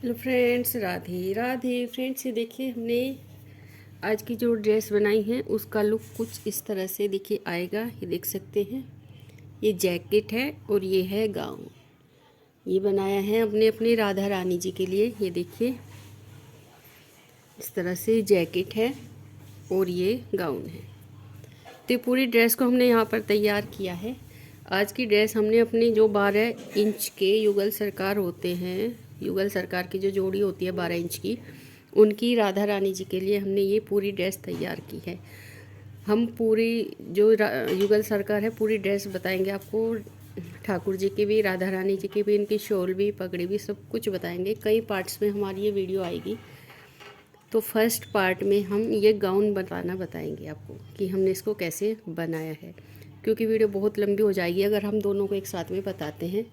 Hello friends, Radhe Radhe. Friends, ये देखिए हमने आज की जो ड्रेस बनाई है उसका लुक कुछ इस तरह से देखिए आएगा। ये देख सकते हैं, ये जैकेट है और ये है गाउन। ये बनाया है अपने अपनी राधा रानी जी के लिए। ये देखिए इस तरह से जैकेट है और ये गाउन है। तो पूरी ड्रेस को हमने यहाँ पर तैयार किया है। आज की ड्रेस हमने अपनी जो 12 इंच के युगल सरकार होते हैं, युगल सरकार की जो जोड़ी होती है 12 इंच की, उनकी राधा रानी जी के लिए हमने ये पूरी ड्रेस तैयार की है। हम पूरी जो युगल सरकार है पूरी ड्रेस बताएंगे आपको। ठाकुर जी की भी, राधा रानी जी की भी, इनकी शॉल भी, पगड़ी भी, सब कुछ बताएंगे। कई पार्ट्स में हमारी ये वीडियो आएगी। तो फर्स्ट पार्ट में हम ये गाउन बनाना बताएंगे आपको कि हमने इसको कैसे बनाया है, क्योंकि वीडियो बहुत लंबी हो जाएगी अगर हम दोनों को एक साथ में बताते हैं।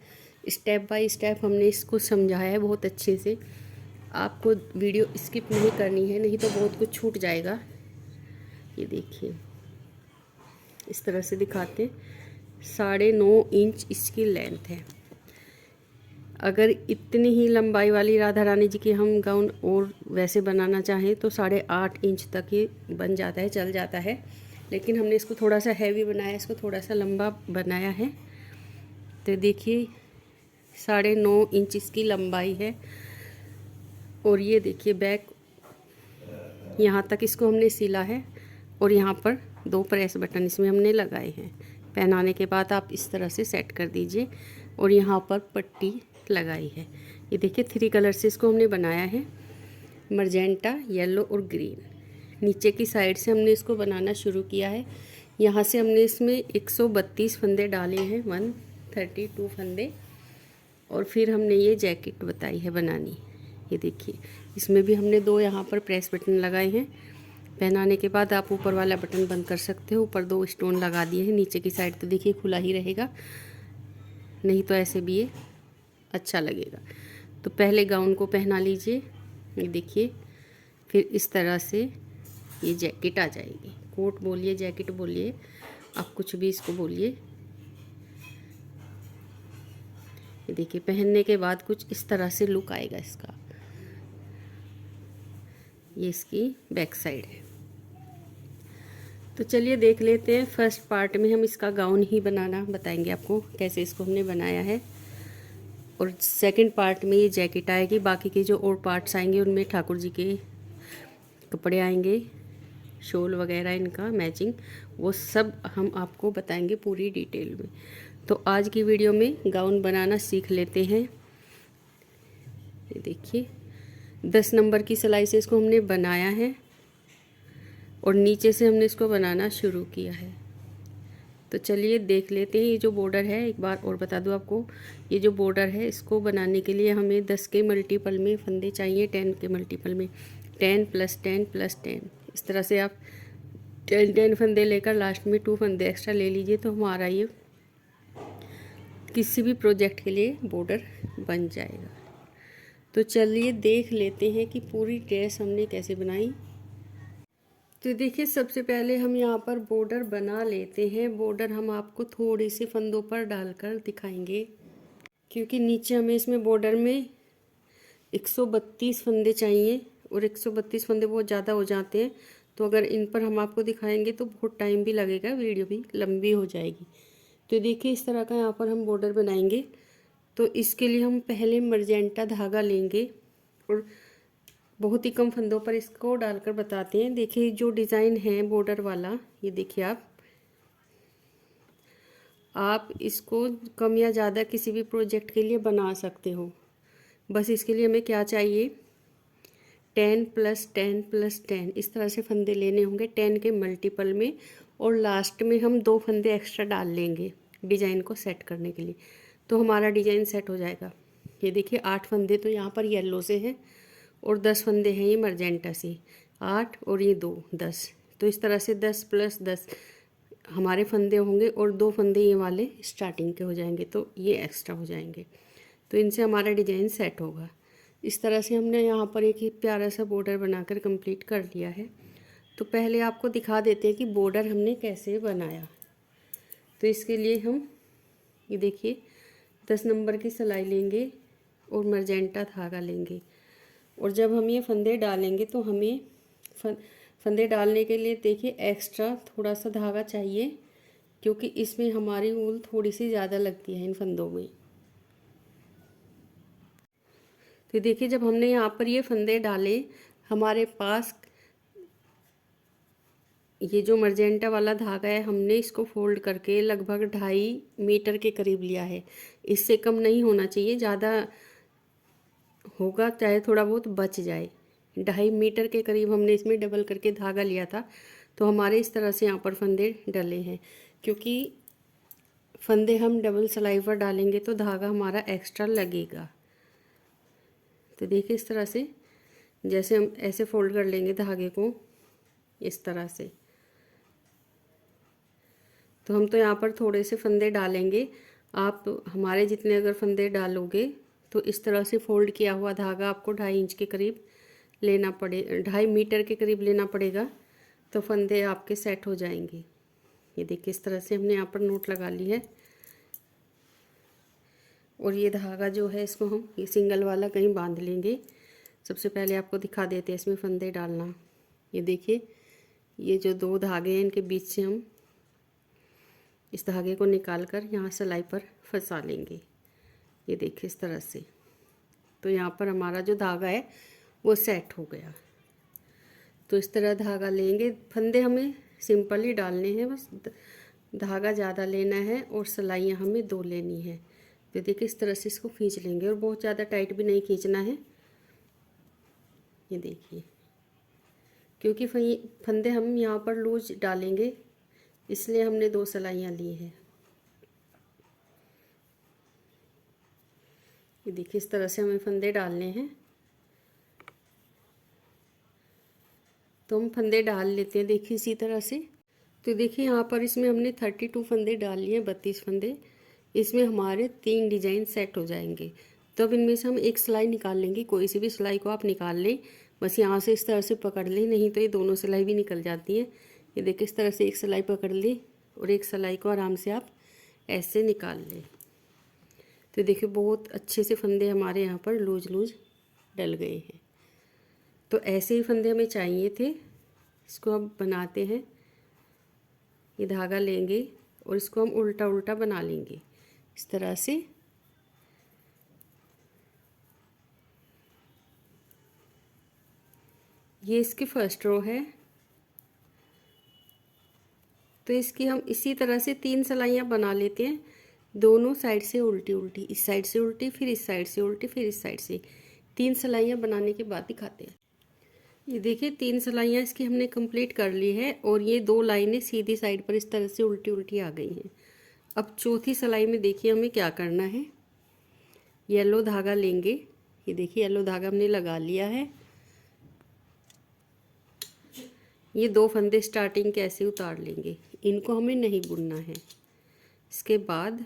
स्टेप बाय स्टेप हमने इसको समझाया है बहुत अच्छे से। आपको वीडियो स्किप नहीं करनी है, नहीं तो बहुत कुछ छूट जाएगा। ये देखिए इस तरह से दिखाते। 9.5 इंच इसकी लेंथ है। अगर इतनी ही लंबाई वाली राधा रानी जी की हम गाउन और वैसे बनाना चाहें तो 8.5 इंच तक ही बन जाता है, चल जाता है। लेकिन हमने इसको थोड़ा सा हैवी बनाया, इसको थोड़ा सा लंबा बनाया है। तो देखिए 9.5 इंच इसकी लंबाई है। और ये देखिए बैक यहाँ तक इसको हमने सिला है और यहाँ पर 2 प्रेस बटन इसमें हमने लगाए हैं। पहनाने के बाद आप इस तरह से सेट कर दीजिए और यहाँ पर पट्टी लगाई है। ये देखिए 3 कलर से इसको हमने बनाया है, मर्जेंटा, येलो और ग्रीन। नीचे की साइड से हमने इसको बनाना शुरू किया है। यहाँ से हमने इसमें 132 फंदे डाले हैं, 132 फंदे। और फिर हमने ये जैकेट बताई है बनानी। ये देखिए इसमें भी हमने 2 यहाँ पर प्रेस बटन लगाए हैं। पहनाने के बाद आप ऊपर वाला बटन बंद कर सकते हो। ऊपर 2 स्टोन लगा दिए हैं। नीचे की साइड तो देखिए खुला ही रहेगा, नहीं तो ऐसे भी ये अच्छा लगेगा। तो पहले गाउन को पहना लीजिए। ये देखिए फिर इस तरह से ये जैकेट आ जाएगी। कोट बोलिए, जैकेट बोलिए, आप कुछ भी इसको बोलिए। ये देखिए पहनने के बाद कुछ इस तरह से लुक आएगा इसका। ये इसकी बैक साइड है। तो चलिए देख लेते हैं। फर्स्ट पार्ट में हम इसका गाउन ही बनाना बताएंगे आपको, कैसे इसको हमने बनाया है। और सेकंड पार्ट में ये जैकेट आएगी। बाकी के जो और पार्ट्स आएंगे उनमें ठाकुर जी के कपड़े आएंगे, शॉल वगैरह इनका मैचिंग, वो सब हम आपको बताएंगे पूरी डिटेल में। तो आज की वीडियो में गाउन बनाना सीख लेते हैं। ये देखिए 10 नंबर की सिलाई से इसको हमने बनाया है और नीचे से हमने इसको बनाना शुरू किया है। तो चलिए देख लेते हैं। ये जो बॉर्डर है, एक बार और बता दूं आपको, ये जो बॉर्डर है इसको बनाने के लिए हमें 10 के मल्टीपल में फंदे चाहिए, 10 के मल्टीपल में 10 + 10 + 10। इस तरह से आप 10 फंदे लेकर लास्ट में 2 फंदे एक्स्ट्रा ले लीजिए तो हमारा ये किसी भी प्रोजेक्ट के लिए बॉर्डर बन जाएगा। तो चलिए देख लेते हैं कि पूरी ड्रेस हमने कैसे बनाई। तो देखिए सबसे पहले हम यहाँ पर बॉर्डर बना लेते हैं। बॉर्डर हम आपको थोड़ी सी फंदों पर डालकर दिखाएंगे, क्योंकि नीचे हमें इसमें बॉर्डर में 132 फंदे चाहिए और 132 फंदे बहुत ज़्यादा हो जाते हैं। तो अगर इन पर हम आपको दिखाएंगे तो बहुत टाइम भी लगेगा, वीडियो भी लंबी हो जाएगी। तो देखिए इस तरह का यहाँ पर हम बॉर्डर बनाएंगे। तो इसके लिए हम पहले मर्जेंटा धागा लेंगे और बहुत ही कम फंदों पर इसको डालकर बताते हैं। देखिए जो डिज़ाइन है बॉर्डर वाला, ये देखिए आप इसको कम या ज़्यादा किसी भी प्रोजेक्ट के लिए बना सकते हो। बस इसके लिए हमें क्या चाहिए, 10 + 10 + 10 इस तरह से फंदे लेने होंगे 10 के मल्टीपल में। और लास्ट में हम 2 फंदे एक्स्ट्रा डाल लेंगे डिज़ाइन को सेट करने के लिए, तो हमारा डिज़ाइन सेट हो जाएगा। ये देखिए 8 फंदे तो यहाँ पर येलो से हैं और 10 फंदे हैं ये मर्जेंटा से, 8 और ये 2, 10। तो इस तरह से 10 + 10 हमारे फंदे होंगे और 2 फंदे ये वाले स्टार्टिंग के हो जाएंगे, तो ये एक्स्ट्रा हो जाएंगे। तो इनसे हमारा डिज़ाइन सेट होगा। इस तरह से हमने यहाँ पर एक ही प्यारा सा बॉर्डर बनाकर कंप्लीट कर लिया है। तो पहले आपको दिखा देते हैं कि बॉर्डर हमने कैसे बनाया। तो इसके लिए हम ये देखिए 10 नंबर की सिलाई लेंगे, और मर्जेंटा धागा लेंगे। और जब हम ये फंदे डालेंगे तो हमें फंदे डालने के लिए देखिए एक्स्ट्रा थोड़ा सा धागा चाहिए, क्योंकि इसमें हमारी ऊल थोड़ी सी ज़्यादा लगती है इन फंदों में। तो देखिए जब हमने यहाँ पर ये फंदे डाले, हमारे पास ये जो मर्जेंटा वाला धागा है हमने इसको फोल्ड करके लगभग 2.5 मीटर के करीब लिया है। इससे कम नहीं होना चाहिए, ज़्यादा होगा चाहे थोड़ा बहुत बच जाए। 2.5 मीटर के करीब हमने इसमें डबल करके धागा लिया था। तो हमारे इस तरह से यहाँ पर फंदे डले हैं, क्योंकि फंदे हम डबल सिलाई पर डालेंगे तो धागा हमारा एक्स्ट्रा लगेगा। तो देखिए इस तरह से जैसे हम ऐसे फोल्ड कर लेंगे धागे को इस तरह से। तो हम तो यहाँ पर थोड़े से फंदे डालेंगे, आप हमारे जितने अगर फंदे डालोगे तो इस तरह से फोल्ड किया हुआ धागा आपको 2.5 इंच के करीब लेना पड़े 2.5 मीटर के करीब लेना पड़ेगा, तो फंदे आपके सेट हो जाएंगे। ये देखिए इस तरह से हमने यहाँ पर नोट लगा ली है। और ये धागा जो है इसको हम ये सिंगल वाला कहीं बांध लेंगे। सबसे पहले आपको दिखा देते हैं इसमें फंदे डालना। ये देखिए ये जो 2 धागे हैं इनके बीच से हम इस धागे को निकाल कर यहाँ सिलाई पर फंसा लेंगे। ये देखिए इस तरह से। तो यहाँ पर हमारा जो धागा है वो सेट हो गया। तो इस तरह धागा लेंगे, फंदे हमें सिंपल ही डालने हैं, बस धागा ज़्यादा लेना है और सिलाइयाँ हमें 2 लेनी है। तो देखिए इस तरह से इसको खींच लेंगे, और बहुत ज़्यादा टाइट भी नहीं खींचना है। ये देखिए क्योंकि फंदे हम यहाँ पर लूज डालेंगे इसलिए हमने 2 सिलाइयाँ ली हैं। ये देखिए इस तरह से हमें फंदे डालने हैं। तो हम फंदे डाल लेते हैं देखिए इसी तरह से। तो देखिए यहाँ पर इसमें हमने 32 फंदे डाल लिए, 32 फंदे। इसमें हमारे 3 डिजाइन सेट हो जाएंगे। तो अब इनमें से हम एक सिलाई निकाल लेंगे, कोई सी भी सिलाई को आप निकाल लें, बस यहाँ से इस तरह से पकड़ लें, नहीं तो ये दोनों सिलाई भी निकल जाती है। ये देखिए इस तरह से एक सिलाई पकड़ ली और एक सिलाई को आराम से आप ऐसे निकाल लें। तो देखिए बहुत अच्छे से फंदे हमारे यहाँ पर लूज लूज डल गए हैं। तो ऐसे ही फंदे हमें चाहिए थे। इसको अब बनाते हैं। ये धागा लेंगे और इसको हम उल्टा उल्टा बना लेंगे इस तरह से। ये इसकी फर्स्ट रो है। तो इसकी हम इसी तरह से 3 सिलाइयाँ बना लेते हैं, दोनों साइड से उल्टी उल्टी, इस साइड से उल्टी, फिर इस साइड से उल्टी, फिर इस साइड से। 3 सिलाइयाँ बनाने के बाद दिखाते हैं। ये देखिए 3 सिलाइयाँ इसकी हमने कंप्लीट कर ली है, और ये 2 लाइनें सीधी साइड पर इस तरह से उल्टी उल्टी आ गई हैं। अब चौथी सिलाई में देखिए हमें क्या करना है। येलो धागा लेंगे। ये देखिए येलो धागा हमने लगा लिया है। ये 2 फंदे स्टार्टिंग के ऐसे उतार लेंगे, इनको हमें नहीं बुनना है। इसके बाद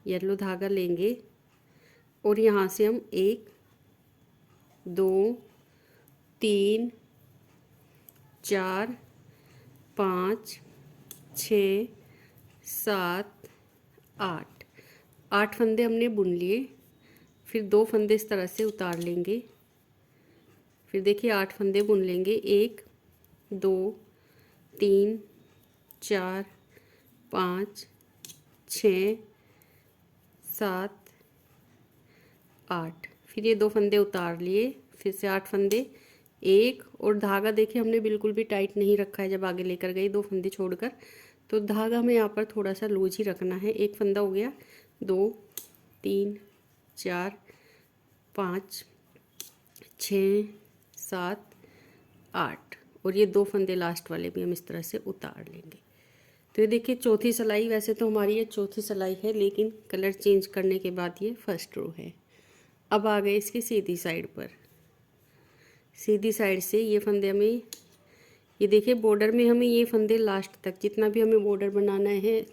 येलो धागा लेंगे और यहाँ से हम 1 2 3 4 5 6 7 8 फंदे हमने बुन लिए। फिर 2 फंदे इस तरह से उतार लेंगे। फिर देखिए 8 फंदे बुन लेंगे, 1 2 3 4 5 6 7 8। फिर ये 2 फंदे उतार लिए, फिर से 8 फंदे, 1, और धागा देखिए हमने बिल्कुल भी टाइट नहीं रखा है जब आगे लेकर गई 2 फंदे छोड़कर। तो धागा हमें यहाँ पर थोड़ा सा लूज ही रखना है। 1 फंदा हो गया, 2 3 4 5 6 7 8, और ये 2 फंदे लास्ट वाले भी हम इस तरह से उतार लेंगे। तो ये देखिए चौथी सिलाई, वैसे तो हमारी ये चौथी सिलाई है, लेकिन कलर चेंज करने के बाद ये फर्स्ट रो है। अब आ गए इसकी सीधी साइड पर। सीधी साइड से ये फंदे हमें, ये देखिए बॉर्डर में हमें ये फंदे लास्ट तक, जितना भी हमें बॉर्डर बनाना है,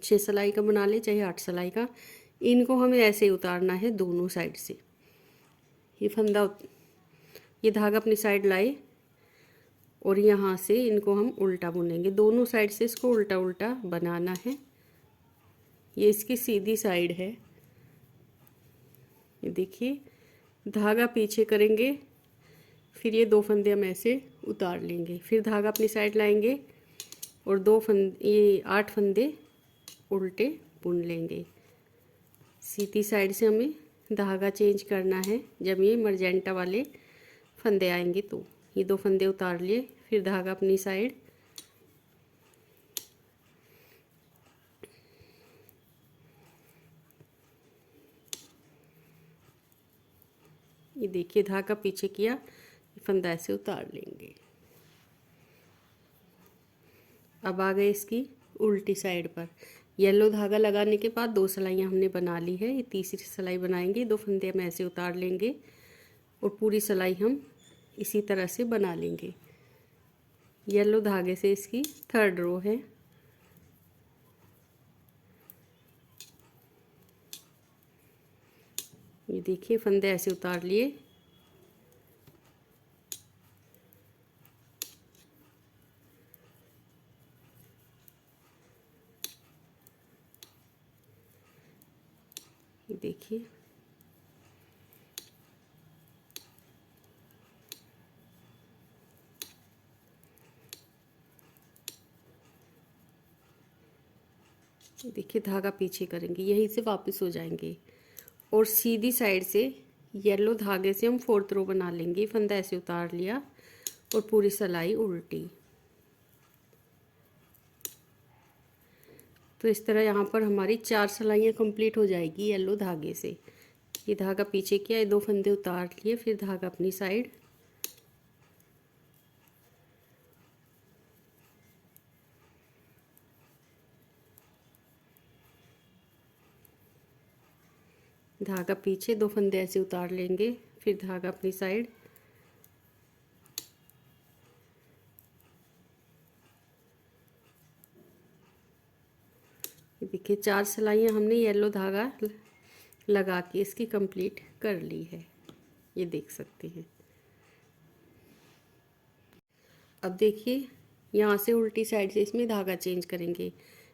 6 सिलाई का बना ले चाहे 8 सिलाई का, इनको हमें ऐसे ही उतारना है दोनों साइड से। ये फंदा, ये धागा अपनी साइड लाए और यहाँ से इनको हम उल्टा बुनेंगे, दोनों साइड से इसको उल्टा उल्टा बनाना है। ये इसकी सीधी साइड है। ये देखिए धागा पीछे करेंगे, फिर ये 2 फंदे हम ऐसे उतार लेंगे, फिर धागा अपनी साइड लाएंगे और 8 फंदे उल्टे बुन लेंगे। सीधी साइड से हमें धागा चेंज करना है। जब ये मर्जेंटा वाले फंदे आएंगे तो ये 2 फंदे उतार लिए, फिर धागा अपनी साइड, ये देखिए धागा पीछे किया, फंदा ऐसे उतार लेंगे। अब आ गए इसकी उल्टी साइड पर। येलो धागा लगाने के बाद 2 सिलाइयाँ हमने बना ली है, ये तीसरी सिलाई बनाएंगे। 2 फंदे हम ऐसे उतार लेंगे और पूरी सिलाई हम इसी तरह से बना लेंगे। येलो धागे से इसकी 3rd रो है। ये देखिए फंदे ऐसे उतार लिए, ये देखिए देखिए धागा पीछे करेंगे, यहीं से वापस हो जाएंगे और सीधी साइड से येलो धागे से हम 4th रो बना लेंगे। फंदा ऐसे उतार लिया और पूरी सिलाई उल्टी। तो इस तरह यहाँ पर हमारी 4 सिलाइयाँ कंप्लीट हो जाएगी येलो धागे से। ये धागा पीछे किया, ये 2 फंदे उतार लिए, फिर धागा अपनी साइड, धागा पीछे, 2 फंदे ऐसे उतार लेंगे, फिर धागा अपनी साइड, देखिए 4 सिलाइयाँ हमने येलो धागा लगा के इसकी कंप्लीट कर ली है, ये देख सकते हैं। अब देखिए यहाँ से उल्टी साइड से इसमें धागा चेंज करेंगे।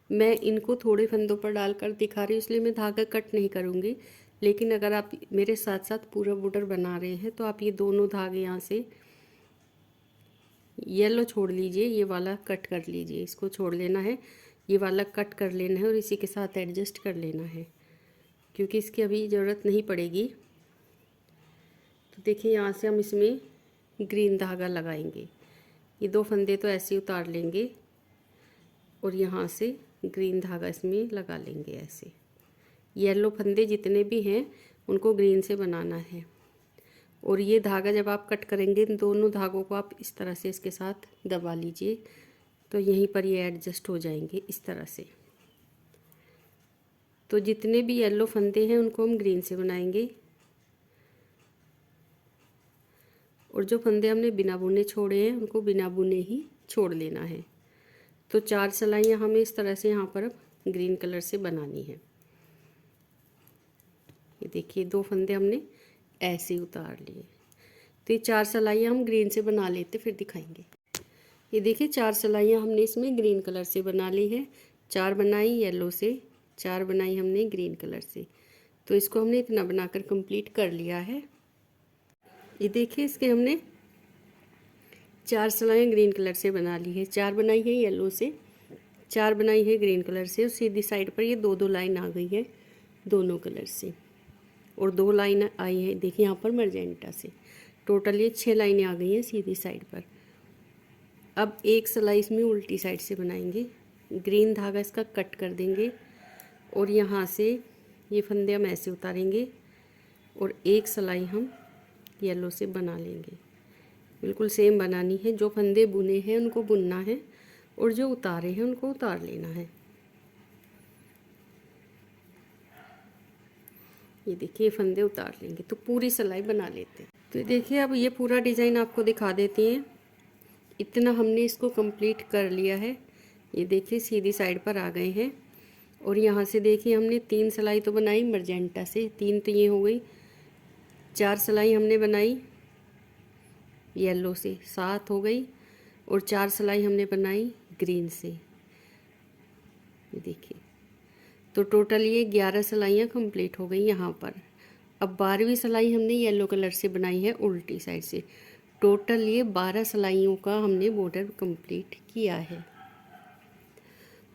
मैं इनको थोड़े फंदों पर डालकर दिखा रही हूँ, इसलिए मैं धागा कट नहीं करूँगी। लेकिन अगर आप मेरे साथ साथ पूरा बॉर्डर बना रहे हैं तो आप ये दोनों धागे यहाँ से येलो छोड़ लीजिए, ये वाला कट कर लीजिए, इसको छोड़ लेना है, ये वाला कट कर लेना है और इसी के साथ एडजस्ट कर लेना है, क्योंकि इसकी अभी ज़रूरत नहीं पड़ेगी। तो देखिए यहाँ से हम इसमें ग्रीन धागा लगाएंगे। ये 2 फंदे तो ऐसे उतार लेंगे और यहाँ से ग्रीन धागा इसमें लगा लेंगे ऐसे। येलो फंदे जितने भी हैं उनको ग्रीन से बनाना है। और ये धागा जब आप कट करेंगे इन दोनों धागों को आप इस तरह से इसके साथ दबा लीजिए, तो यहीं पर ये एडजस्ट हो जाएंगे इस तरह से। तो जितने भी येलो फंदे हैं उनको हम ग्रीन से बनाएंगे और जो फंदे हमने बिना बुने छोड़े हैं उनको बिना बुने ही छोड़ लेना है। तो 4 सिलाइयाँ हमें इस तरह से यहाँ पर अब ग्रीन कलर से बनानी है। ये देखिए 2 फंदे हमने ऐसे उतार लिए। तो ये 4 सिलाइयाँ हम ग्रीन से बना लेते फिर दिखाएंगे। ये देखिए 4 सिलाइयाँ हमने इसमें ग्रीन कलर से बना ली है। 4 बनाई येलो से, 4 बनाई हमने ग्रीन कलर से। तो इसको हमने इतना बनाकर कंप्लीट कर लिया है। ये देखिए इसके हमने 4 सिलाइयाँ ग्रीन कलर से बना ली है। 4 बनाई है येलो से, 4 बनाई है ग्रीन कलर से और सीधी साइड पर ये 2-2 लाइन आ गई है दोनों कलर से और 2 लाइन आई है देखिए यहाँ पर मर्जेंटा से। टोटल ये 6 लाइनें आ गई हैं सीधी साइड पर। अब एक सिलाई इसमें उल्टी साइड से बनाएंगे। ग्रीन धागा इसका कट कर देंगे और यहाँ से ये फंदे हम ऐसे उतारेंगे और एक सिलाई हम येलो से बना लेंगे। बिल्कुल सेम बनानी है, जो फंदे बुने हैं उनको बुनना है और जो उतारे हैं उनको उतार लेना है। ये देखिए फंदे उतार लेंगे तो पूरी सिलाई बना लेते हैं। तो देखिए अब ये पूरा डिज़ाइन आपको दिखा देते हैं। इतना हमने इसको कंप्लीट कर लिया है। ये देखिए सीधी साइड पर आ गए हैं और यहाँ से देखिए हमने 3 सिलाई तो बनाई मर्जेंटा से, 3 तो ये हो गई। 4 सिलाई हमने बनाई येलो से, 7 हो गई और 4 सिलाई हमने बनाई ग्रीन से। ये देखिए तो टोटल ये 11 सिलाइयाँ कंप्लीट हो गई यहाँ पर अब 12वीं सिलाई हमने येलो कलर से बनाई है उल्टी साइड से। टोटल ये 12 सिलाइयों का हमने बॉर्डर कंप्लीट किया है।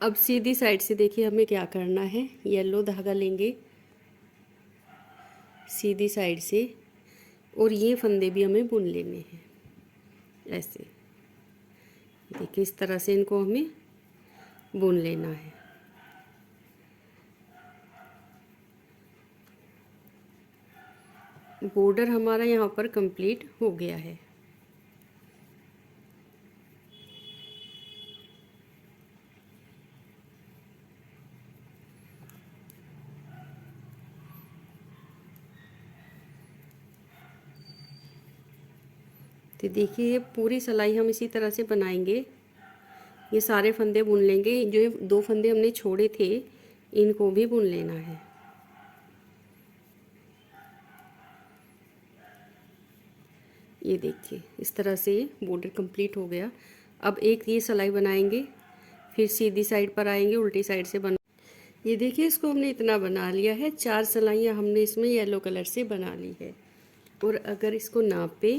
अब सीधी साइड से देखिए हमें क्या करना है, येलो धागा लेंगे सीधी साइड से और ये फंदे भी हमें बुन लेने हैं ऐसे। देखिए इस तरह से इनको हमें बुन लेना है। बॉर्डर हमारा यहाँ पर कंप्लीट हो गया है। तो देखिए ये पूरी सिलाई हम इसी तरह से बनाएंगे। ये सारे फंदे बुन लेंगे, जो ये 2 फंदे हमने छोड़े थे इनको भी बुन लेना है। ये देखिए इस तरह से बॉर्डर कंप्लीट हो गया। अब एक ये सिलाई बनाएंगे, फिर सीधी साइड पर आएंगे, उल्टी साइड से बना। ये देखिए इसको हमने इतना बना लिया है। 4 सिलाइयाँ हमने इसमें येलो कलर से बना ली है। और अगर इसको नापे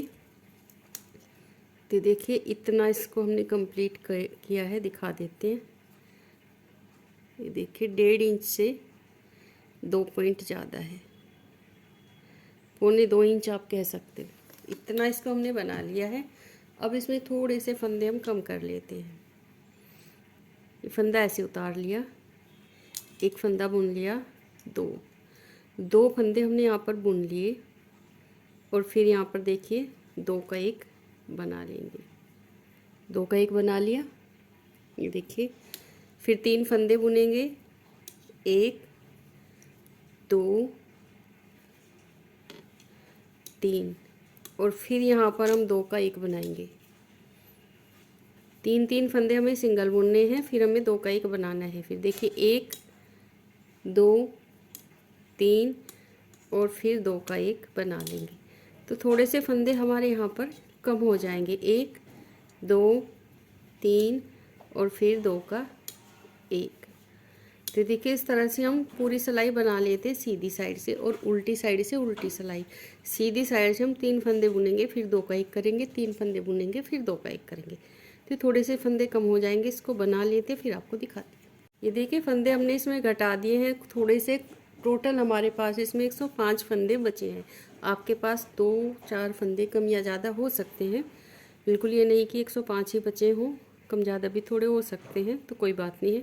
तो देखिए इतना इसको हमने कंप्लीट किया है, दिखा देते हैं। ये देखिए 1.5 इंच से 2 पॉइंट ज़्यादा है, 1.25 इंच आप कह सकते हो। इतना इसको हमने बना लिया है। अब इसमें थोड़े से फंदे हम कम कर लेते हैं। ये फंदा ऐसे उतार लिया, एक फंदा बुन लिया, 2 फंदे हमने यहाँ पर बुन लिए और फिर यहाँ पर देखिए 2 का 1 बना लेंगे। 2 का 1 बना लिया। ये देखिए फिर 3 फंदे बुनेंगे, 1 2 3 और फिर यहाँ पर हम 2 का 1 बनाएंगे। 3 फंदे हमें सिंगल बुनने हैं, फिर हमें 2 का 1 बनाना है। फिर देखिए 1 2 3 और फिर 2 का 1 बना लेंगे। तो थोड़े से फंदे हमारे यहाँ पर कम हो जाएंगे, 1 2 3 और फिर 2 का 1। तो देखिए इस तरह से हम पूरी सिलाई बना लेते हैं सीधी साइड से, और उल्टी साइड से उल्टी सिलाई। सीधी साइड से हम 3 फंदे बुनेंगे, फिर 2 का 1 करेंगे, 3 फंदे बुनेंगे, फिर 2 का 1 करेंगे। तो थोड़े से फंदे कम हो जाएंगे, इसको बना लेते फिर आपको दिखाते हैं। ये देखिए फंदे हमने इसमें घटा दिए हैं थोड़े से। टोटल हमारे पास इसमें 105 फंदे बचे हैं। आपके पास 2-4 फंदे कम या ज़्यादा हो सकते हैं, बिल्कुल ये नहीं कि 105 ही बचे हों, कम ज़्यादा भी थोड़े हो सकते हैं, तो कोई बात नहीं है।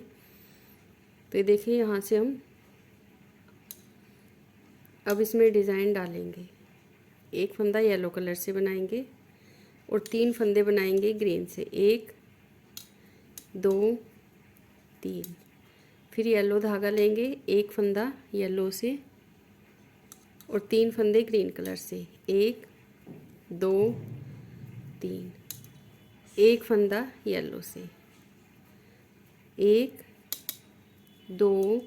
तो ये देखिए यहाँ से हम अब इसमें डिज़ाइन डालेंगे। एक फंदा येलो कलर से बनाएंगे और 3 फंदे बनाएंगे ग्रीन से, 1 2 3। फिर येलो धागा लेंगे, एक फंदा येलो से और 3 फंदे ग्रीन कलर से, 1 2 3। एक फंदा येलो से, 1 2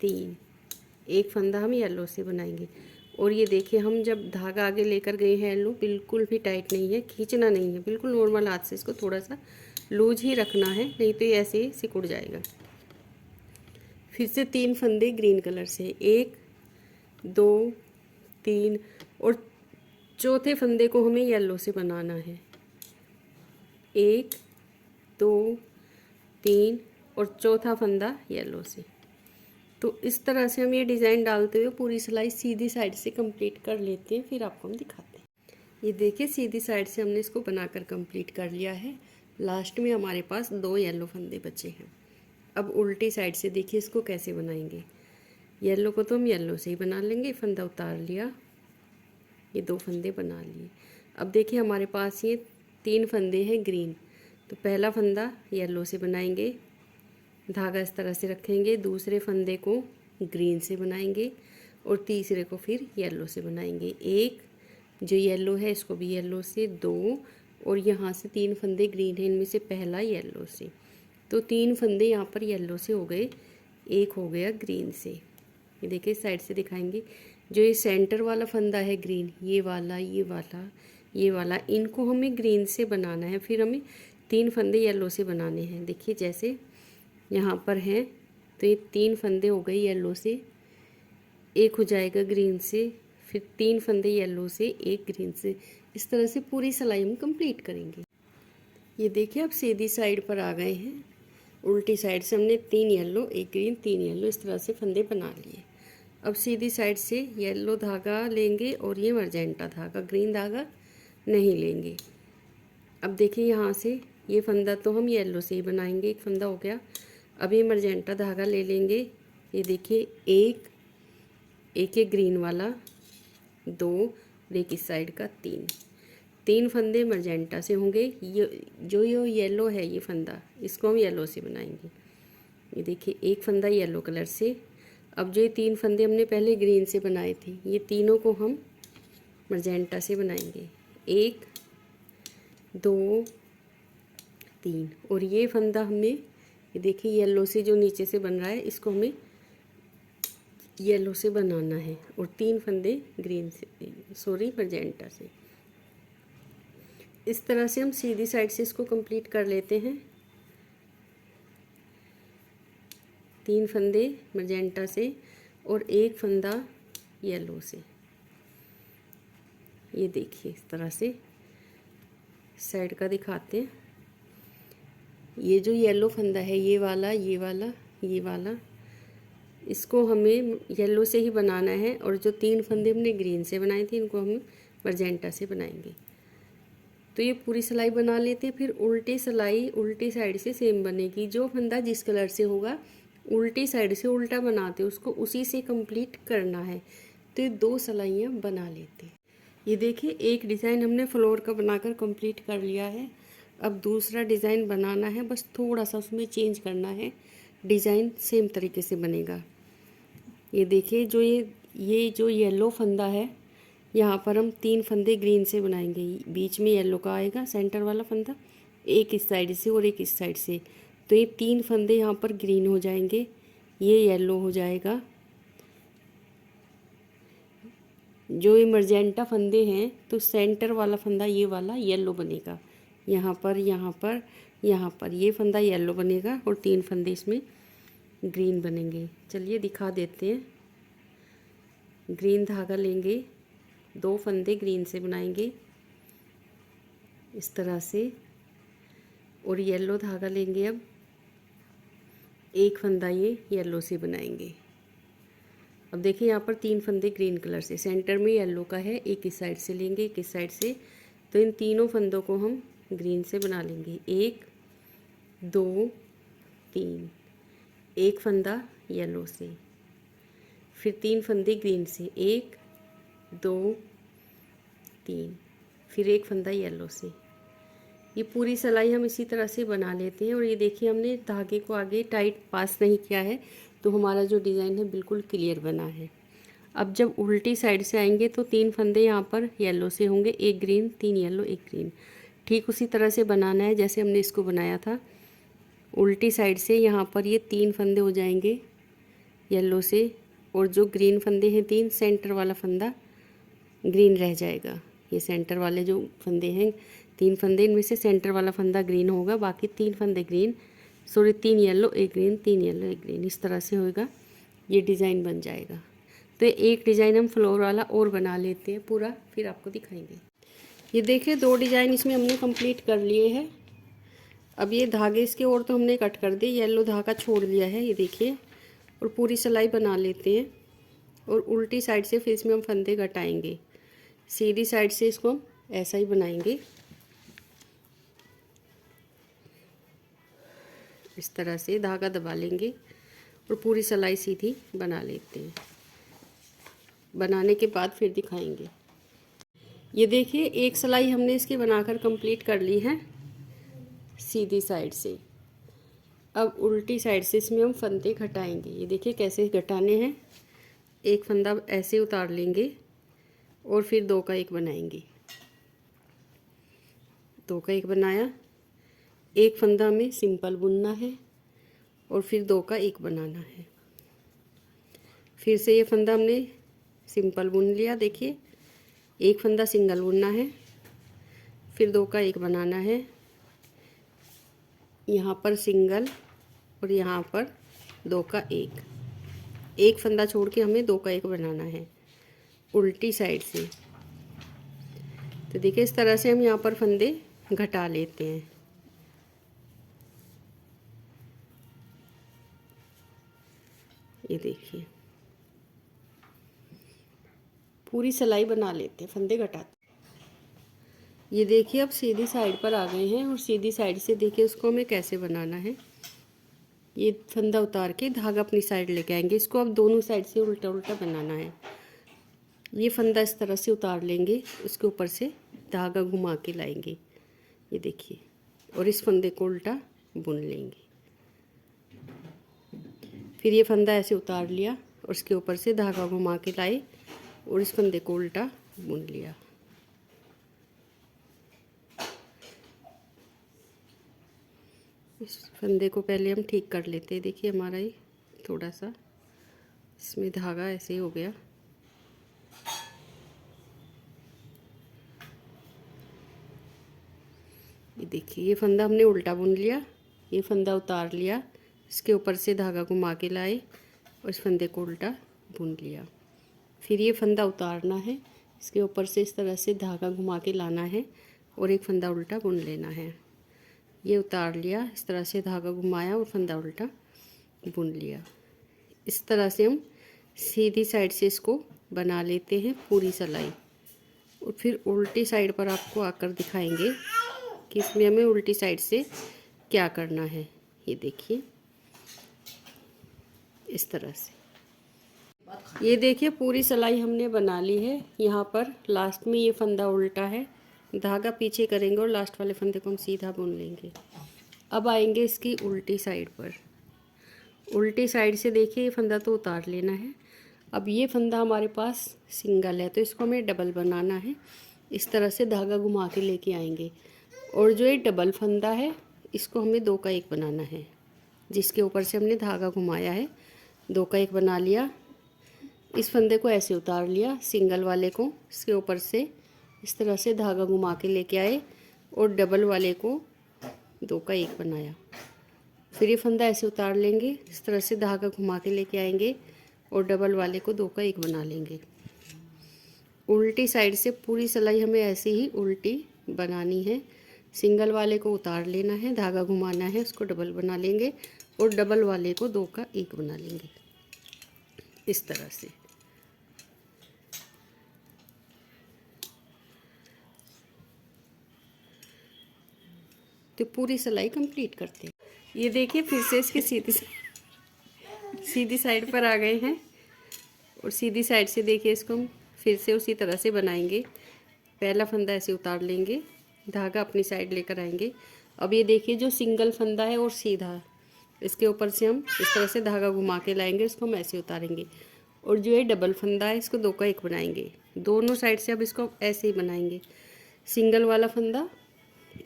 3। एक फंदा हम येलो से बनाएंगे। और ये देखिए हम जब धागा आगे लेकर गए हैं येलो, बिल्कुल भी टाइट नहीं है, खींचना नहीं है, बिल्कुल नॉर्मल हाथ से इसको थोड़ा सा लूज ही रखना है, नहीं तो ये ऐसे ही सिकुड़ जाएगा। फिर से 3 फंदे ग्रीन कलर से, 1 2 3 और चौथे फंदे को हमें येलो से बनाना है, 1 2 3 और चौथा फंदा येलो से। तो इस तरह से हम ये डिज़ाइन डालते हुए पूरी सिलाई सीधी साइड से कंप्लीट कर लेते हैं, फिर आपको हम दिखाते हैं। ये देखिए सीधी साइड से हमने इसको बनाकर कंप्लीट कर लिया है। लास्ट में हमारे पास 2 येलो फंदे बचे हैं। अब उल्टी साइड से देखिए इसको कैसे बनाएंगे। येलो को तो हम येलो से ही बना लेंगे, फंदा उतार लिया, ये 2 फंदे बना लिए। अब देखिए हमारे पास ये 3 फंदे हैं ग्रीन, तो पहला फंदा येलो से बनाएंगे, धागा इस तरह से रखेंगे, दूसरे फंदे को ग्रीन से बनाएंगे और तीसरे को फिर येलो से बनाएंगे। एक जो येलो है इसको भी येलो से, 2 और यहाँ से 3 फंदे ग्रीन है, इनमें से पहला येलो से। तो 3 फंदे यहाँ पर येलो से हो गए, एक हो गया ग्रीन से। ये देखिए साइड से दिखाएंगे, जो ये सेंटर वाला फंदा है ग्रीन, ये वाला ये वाला ये वाला, इनको हमें ग्रीन से बनाना है। फिर हमें 3 फंदे येलो से बनाने हैं। देखिए जैसे यहाँ पर हैं, तो ये 3 फंदे हो गए येलो से, एक हो जाएगा ग्रीन से, फिर 3 फंदे येलो से, एक ग्रीन से। इस तरह से पूरी सिलाई हम कंप्लीट करेंगे। ये देखिए अब सीधी साइड पर आ गए हैं। उल्टी साइड से हमने 3 येलो, एक ग्रीन, 3 येलो इस तरह से फंदे बना लिए। अब सीधी साइड से येलो धागा लेंगे और ये मर्जेंटा धागा, ग्रीन धागा नहीं लेंगे। अब देखिए यहाँ से ये फंदा तो हम येलो से ही बनाएंगे, एक फंदा हो गया। अब ये मर्जेंटा धागा ले लेंगे। ये देखिए एक ग्रीन वाला, 2 और एक इस साइड का 3 फंदे मर्जेंटा से होंगे। ये येलो है ये फंदा, इसको हम येलो से बनाएंगे। ये देखिए एक फंदा येलो कलर से। अब जो ये 3 फंदे हमने पहले ग्रीन से बनाए थे, ये तीनों को हम मर्जेंटा से बनाएंगे। 1 2 3 और ये फंदा हमें, ये देखिए येलो से जो नीचे से बन रहा है, इसको हमें येलो से बनाना है। और 3 फंदे ग्रीन से, मर्जेंटा से। इस तरह से हम सीधी साइड से इसको कंप्लीट कर लेते हैं। 3 फंदे मर्जेंटा से और एक फंदा येलो से। ये देखिए इस तरह से साइड का दिखाते हैं। ये जो येलो फंदा है, ये वाला, ये वाला, ये वाला, इसको हमें येलो से ही बनाना है। और जो 3 फंदे हमने ग्रीन से बनाए थे, इनको हम मर्जेंटा से बनाएंगे। तो ये पूरी सिलाई बना लेते हैं। फिर उल्टी सिलाई उल्टी साइड से सेम बनेगी। जो फंदा जिस कलर से होगा, उल्टी साइड से उल्टा बनाते उसको उसी से कंप्लीट करना है। तो ये 2 सिलाइयाँ बना लेते हैं। ये देखिए एक डिज़ाइन हमने फ्लोर का बनाकर कंप्लीट कर लिया है। अब दूसरा डिज़ाइन बनाना है, बस थोड़ा सा उसमें चेंज करना है, डिज़ाइन सेम तरीके से बनेगा। ये देखिए ये जो येलो फंदा है, यहाँ पर हम 3 फंदे ग्रीन से बनाएंगे। बीच में येलो का आएगा सेंटर वाला फंदा, एक इस साइड से और एक इस साइड से। तो ये 3 फंदे यहाँ पर ग्रीन हो जाएंगे, ये येलो हो जाएगा। जो ये मर्जेंटा फंदे हैं, तो सेंटर वाला फंदा ये वाला येलो बनेगा। यहाँ पर यहाँ पर यहाँ पर ये फंदा येलो बनेगा और 3 फंदे इसमें ग्रीन बनेंगे। चलिए दिखा देते हैं। ग्रीन धागा लेंगे, 2 फंदे ग्रीन से बनाएंगे इस तरह से। और येलो धागा लेंगे, अब एक फंदा ये येलो से बनाएंगे। अब देखिए यहाँ पर 3 फंदे ग्रीन कलर से, सेंटर में येलो का है, एक इस साइड से लेंगे, एक इस साइड से। तो इन तीनों फंदों को हम ग्रीन से बना लेंगे। 1 2 3, एक फंदा येलो से, फिर 3 फंदे ग्रीन से, 1 2 3, फिर एक फंदा येलो से। ये पूरी सिलाई हम इसी तरह से बना लेते हैं। और ये देखिए हमने धागे को आगे टाइट पास नहीं किया है, तो हमारा जो डिज़ाइन है बिल्कुल क्लियर बना है। अब जब उल्टी साइड से आएंगे तो 3 फंदे यहाँ पर येलो से होंगे, एक ग्रीन, 3 येलो, एक ग्रीन। ठीक उसी तरह से बनाना है जैसे हमने इसको बनाया था। उल्टी साइड से यहाँ पर ये 3 फंदे हो जाएंगे येलो से, और जो ग्रीन फंदे हैं 3, सेंटर वाला फंदा ग्रीन रह जाएगा। ये सेंटर वाले जो फंदे हैं 3 फंदे, इनमें से सेंटर वाला फंदा ग्रीन होगा, बाकी 3 फंदे ग्रीन, 3 येलो, एक ग्रीन, 3 येलो, एक ग्रीन। इस तरह से होगा, ये डिज़ाइन बन जाएगा। तो एक डिज़ाइन हम फ्लोर वाला और बना लेते हैं पूरा, फिर आपको दिखाएंगे। ये देखिए 2 डिज़ाइन इसमें हमने कंप्लीट कर लिए हैं। अब ये धागे इसके और तो हमने कट कर दिए, येलो धागा छोड़ लिया है, ये देखिए। और पूरी सिलाई बना लेते हैं। और उल्टी साइड से फिर इसमें हम फंदे घटाएंगे। सीधी साइड से इसको हम ऐसा ही बनाएंगे, इस तरह से धागा दबा लेंगे और पूरी सिलाई सीधी बना लेते हैं। बनाने के बाद फिर दिखाएंगे। ये देखिए एक सिलाई हमने इसकी बनाकर कंप्लीट कर ली है सीधी साइड से। अब उल्टी साइड से इसमें हम फंदे घटाएंगे। ये देखिए कैसे घटाने हैं। एक फंदा ऐसे उतार लेंगे और फिर 2 का 1 बनाएंगे। 2 का 1 बनाया, एक फंदा में सिंपल बुनना है और फिर 2 का 1 बनाना है। फिर से ये फंदा हमने सिंपल बुन लिया, देखिए एक फंदा सिंगल बुनना है, फिर 2 का 1 बनाना है। यहाँ पर सिंगल और यहाँ पर 2 का 1। एक फंदा छोड़ के हमें 2 का 1 बनाना है उल्टी साइड से। तो देखिए इस तरह से हम यहाँ पर फंदे घटा लेते हैं। ये देखिए पूरी सिलाई बना लेते हैं फंदे घटाते। ये देखिए अब सीधी साइड पर आ गए हैं और सीधी साइड से देखिए उसको हमें कैसे बनाना है। ये फंदा उतार के धागा अपनी साइड लेके आएंगे। इसको अब दोनों साइड से उल्टा उल्टा बनाना है। ये फंदा इस तरह से उतार लेंगे, उसके ऊपर से धागा घुमा के लाएंगे। ये देखिए और इस फंदे को उल्टा बुन लेंगे। फिर ये फंदा ऐसे उतार लिया और उसके ऊपर से धागा घुमा के लाए और इस फंदे को उल्टा बुन लिया। इस फंदे को पहले हम ठीक कर लेते हैं। देखिए हमारा ये थोड़ा सा इसमें धागा ऐसे ही हो गया। ये देखिए ये फंदा हमने उल्टा बुन लिया, ये फंदा उतार लिया, इसके ऊपर से धागा घुमा के लाए और इस फंदे को उल्टा बुन लिया। फिर ये फंदा उतारना है, इसके ऊपर से इस तरह से धागा घुमा के लाना है और एक फंदा उल्टा बुन लेना है। ये उतार लिया, इस तरह से धागा घुमाया और फंदा उल्टा बुन लिया। इस तरह से हम सीधी साइड से इसको बना लेते हैं पूरी सिलाई। और फिर उल्टी साइड पर आपको आकर दिखाएंगे कि इसमें हमें उल्टी साइड से क्या करना है। ये देखिए इस तरह से। ये देखिए पूरी सिलाई हमने बना ली है। यहाँ पर लास्ट में ये फंदा उल्टा है, धागा पीछे करेंगे और लास्ट वाले फंदे को हम सीधा बुन लेंगे। अब आएंगे इसकी उल्टी साइड पर। उल्टी साइड से देखिए ये फंदा तो उतार लेना है। अब ये फंदा हमारे पास सिंगल है तो इसको हमें डबल बनाना है। इस तरह से धागा घुमा के लेके आएंगे और जो ये डबल फंदा है इसको हमें 2 का 1 बनाना है। जिसके ऊपर से हमने धागा घुमाया है 2 का 1 बना लिया। इस फंदे को ऐसे उतार लिया, सिंगल वाले को इसके ऊपर से इस तरह से धागा घुमा के लेके आए और डबल वाले को 2 का 1 बनाया। फिर ये फंदा ऐसे उतार लेंगे, इस तरह से धागा घुमा के लेके आएंगे और डबल वाले को 2 का 1 बना लेंगे। उल्टी साइड से पूरी सिलाई हमें ऐसे ही उल्टी बनानी है। सिंगल वाले को उतार लेना है, धागा घुमाना है, उसको डबल बना लेंगे और डबल वाले को 2 का 1 बना लेंगे इस तरह से। तो पूरी सिलाई कंप्लीट करते हैं। ये देखिए फिर से इसकी सीधी साइड पर आ गए हैं और सीधी साइड से देखिए इसको हम फिर से उसी तरह से बनाएंगे। पहला फंदा ऐसे उतार लेंगे, धागा अपनी साइड लेकर आएंगे। अब ये देखिए जो सिंगल फंदा है और सीधा, इसके ऊपर से हम इस तरह से धागा घुमा के लाएंगे, इसको हम ऐसे उतारेंगे। और जो ये डबल फंदा है इसको 2 का 1 बनाएंगे। दोनों साइड से अब इसको ऐसे ही बनाएंगे। सिंगल वाला फंदा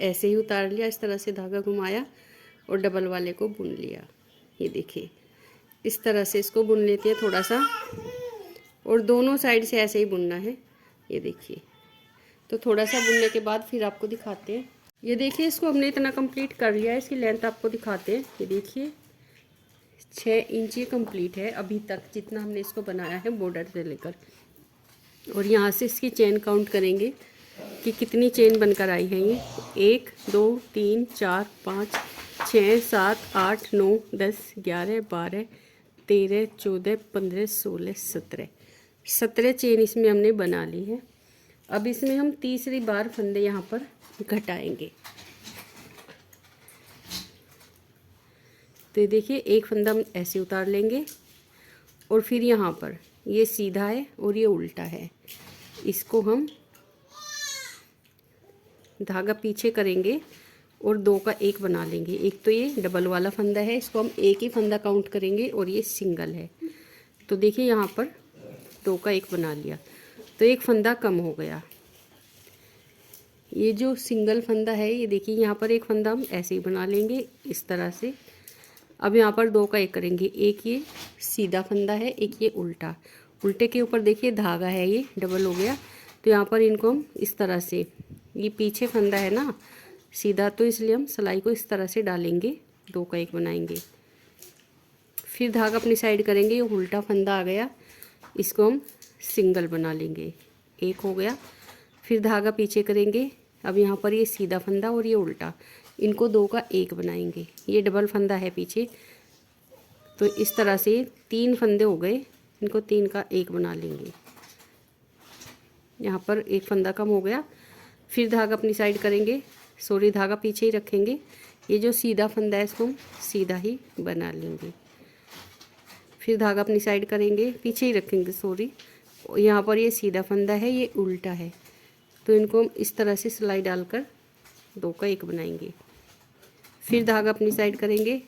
ऐसे ही उतार लिया, इस तरह से धागा घुमाया और डबल वाले को बुन लिया। ये देखिए इस तरह से इसको बुन लेते हैं थोड़ा सा और दोनों साइड से ऐसे ही बुनना है। ये देखिए तो थोड़ा सा बुनने के बाद फिर आपको दिखाते हैं। ये देखिए इसको हमने इतना कंप्लीट कर लिया है। इसकी लेंथ आपको दिखाते हैं। ये देखिए 6 इंच ये कंप्लीट है अभी तक, जितना हमने इसको बनाया है बॉर्डर से लेकर। और यहाँ से इसकी चेन काउंट करेंगे कि कितनी चेन बनकर आई है। ये 1 2 3 4 5 6 7 8 9 10 11 12 13 14 15 16 17 चेन इसमें हमने बना ली है। अब इसमें हम तीसरी बार फंदे यहाँ पर घटाएंगे। तो देखिए एक फंदा हम ऐसे उतार लेंगे और फिर यहाँ पर ये सीधा है और ये उल्टा है, इसको हम धागा पीछे करेंगे और 2 का 1 बना लेंगे। एक तो ये डबल वाला फंदा है, इसको हम एक ही फंदा काउंट करेंगे और ये सिंगल है। तो देखिए यहाँ पर 2 का 1 बना लिया तो एक फंदा कम हो गया। ये जो सिंगल फंदा है ये देखिए यहाँ पर एक फंदा हम ऐसे ही बना लेंगे इस तरह से। अब यहाँ पर 2 का 1 करेंगे। एक ये सीधा फंदा है, एक ये उल्टा। उल्टे के ऊपर देखिए धागा है, ये डबल हो गया। तो यहाँ पर इनको हम इस तरह से, ये पीछे फंदा है ना सीधा, तो इसलिए हम सिलाई को इस तरह से डालेंगे, 2 का 1 बनाएंगे। फिर धागा अपनी साइड करेंगे, ये उल्टा फंदा आ गया, इसको हम सिंगल बना लेंगे, एक हो गया। फिर धागा पीछे करेंगे, अब यहाँ पर ये सीधा फंदा और ये उल्टा, इनको दो का एक बनाएंगे। ये डबल फंदा है पीछे, तो इस तरह से 3 फंदे हो गए, इनको 3 का एक बना लेंगे। यहाँ पर एक फंदा कम हो गया। फिर धागा अपनी साइड करेंगे, सॉरी धागा पीछे ही रखेंगे, ये जो सीधा फंदा है इसको हम सीधा ही बना लेंगे। फिर धागा अपनी साइड करेंगे, पीछे ही रखेंगे, सॉरी। यहाँ पर ये सीधा फंदा है, ये उल्टा है, तो इनको हम इस तरह से सिलाई डालकर दो का एक बनाएंगे। फिर धागा अपनी साइड करेंगे,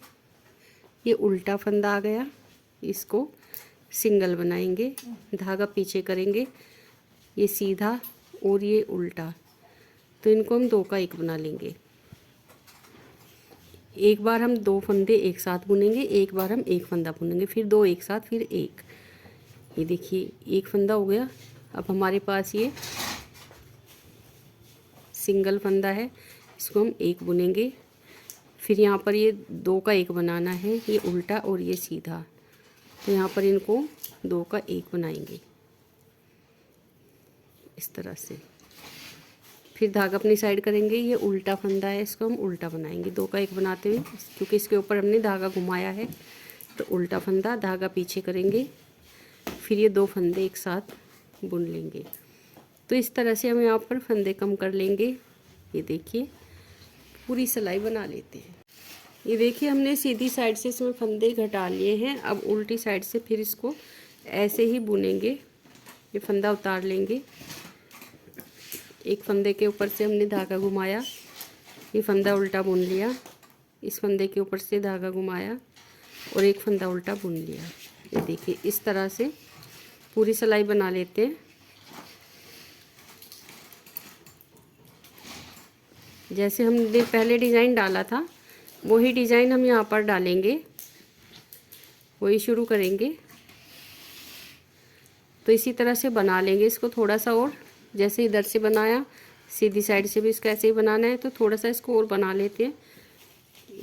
ये उल्टा फंदा आ गया, इसको सिंगल बनाएंगे। धागा पीछे करेंगे, ये सीधा और ये उल्टा, तो इनको हम दो का एक बना लेंगे। एक बार हम 2 फंदे एक साथ बुनेंगे, एक बार हम एक फंदा बुनेंगे, फिर 2 एक साथ, फिर एक। ये देखिए एक फंदा हो गया। अब हमारे पास ये सिंगल फंदा है, इसको हम एक बुनेंगे। फिर यहाँ पर ये 2 का एक बनाना है, ये उल्टा और ये सीधा, तो यहाँ पर इनको 2 का एक बनाएंगे इस तरह से। फिर धागा अपनी साइड करेंगे, ये उल्टा फंदा है, इसको हम उल्टा बनाएंगे 2 का एक बनाते हुए, क्योंकि इसके ऊपर हमने धागा घुमाया है, तो उल्टा फंदा, धागा पीछे करेंगे, फिर ये 2 फंदे एक साथ बुन लेंगे। तो इस तरह से हम यहाँ पर फंदे कम कर लेंगे। ये देखिए पूरी सिलाई बना लेते हैं। ये देखिए हमने सीधी साइड से इसमें फंदे घटा लिए हैं। अब उल्टी साइड से फिर इसको ऐसे ही बुनेंगे। ये फंदा उतार लेंगे, एक फंदे के ऊपर से हमने धागा घुमाया, ये फंदा उल्टा बुन लिया, इस फंदे के ऊपर से धागा घुमाया और एक फंदा उल्टा बुन लिया। ये देखिए इस तरह से पूरी सिलाई बना लेते हैं। जैसे हमने पहले डिज़ाइन डाला था वही डिज़ाइन हम यहाँ पर डालेंगे, वही शुरू करेंगे। तो इसी तरह से बना लेंगे इसको थोड़ा सा और, जैसे इधर से बनाया सीधी साइड से भी इसको ऐसे ही बनाना है, तो थोड़ा सा इसको और बना लेते हैं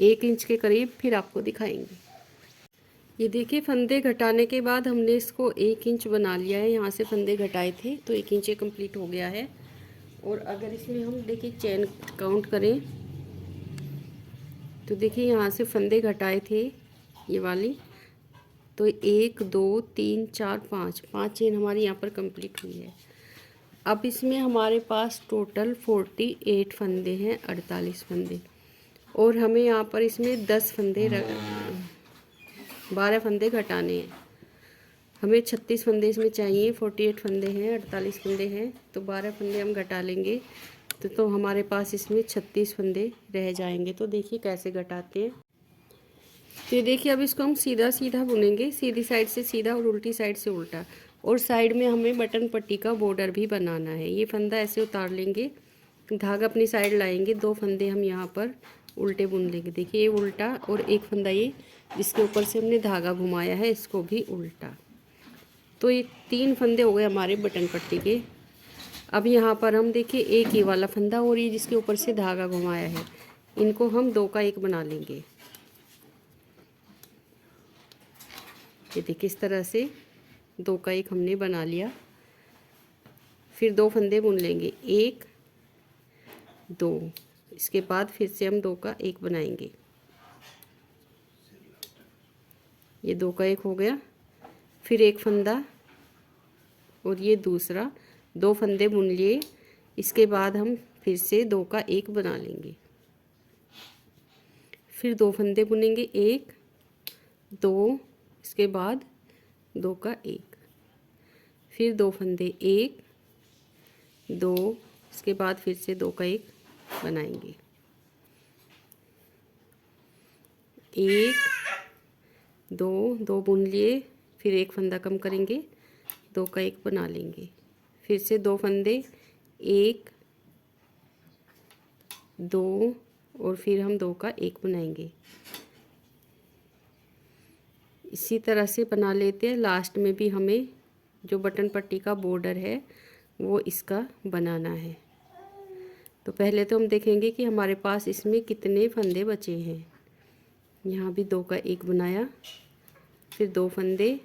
1 इंच के करीब, फिर आपको दिखाएंगे। ये देखिए फंदे घटाने के बाद हमने इसको 1 इंच बना लिया है। यहाँ से फंदे घटाए थे तो 1 इंच कंप्लीट हो गया है। और अगर इसमें हम देखिए चेन काउंट करें तो देखिए यहाँ से फंदे घटाए थे ये वाली, तो 1 2 3 4 5 चेन हमारी यहाँ पर कंप्लीट हुई है। अब इसमें हमारे पास टोटल 48 फंदे हैं, 48 फंदे, और हमें यहाँ पर इसमें 12 फंदे घटाने हैं। हमें 36 फंदे इसमें चाहिए, 48 फंदे हैं, 48 फंदे हैं, तो 12 फंदे हम घटा लेंगे तो हमारे पास इसमें 36 फंदे रह जाएंगे। तो देखिए कैसे घटाते हैं। तो ये देखिए अब इसको हम सीधा सीधा बुनेंगे, सीधी साइड से सीधा और उल्टी साइड से उल्टा, और साइड में हमें बटन पट्टी का बॉर्डर भी बनाना है। ये फंदा ऐसे उतार लेंगे, धागा अपनी साइड लाएंगे, 2 फंदे हम यहाँ पर उल्टे बुन लेंगे। देखिए ये उल्टा, और एक फंदा ये जिसके ऊपर से हमने धागा घुमाया है इसको भी उल्टा, तो ये 3 फंदे हो गए हमारे बटन पट्टी के। अब यहाँ पर हम देखिए एक ही वाला फंदा और ये जिसके ऊपर से धागा घुमाया है, इनको हम 2 का एक बना लेंगे। ये देखिए इस तरह से 2 का एक हमने बना लिया। फिर 2 फंदे बुन लेंगे, 1 2, इसके बाद फिर से हम 2 का एक बनाएंगे। ये 2 का एक हो गया, फिर एक फंदा और ये दूसरा, 2 फंदे बुन लिए, इसके बाद हम फिर से 2 का एक बना लेंगे। फिर 2 फंदे बुनेंगे, 1 2, इसके बाद 2 का एक, फिर 2 फंदे 1 2, इसके बाद फिर से 2 का एक बनाएंगे। 1 2 2 बुन लिए, फिर एक फंदा कम करेंगे, 2 का एक बना लेंगे। फिर से 2 फंदे, 1 2, और फिर हम 2 का एक बनाएंगे। इसी तरह से बना लेते हैं। लास्ट में भी हमें जो बटन पट्टी का बॉर्डर है वो इसका बनाना है। तो पहले तो हम देखेंगे कि हमारे पास इसमें कितने फंदे बचे हैं। यहाँ भी 2 का एक बनाया, फिर 2 फंदे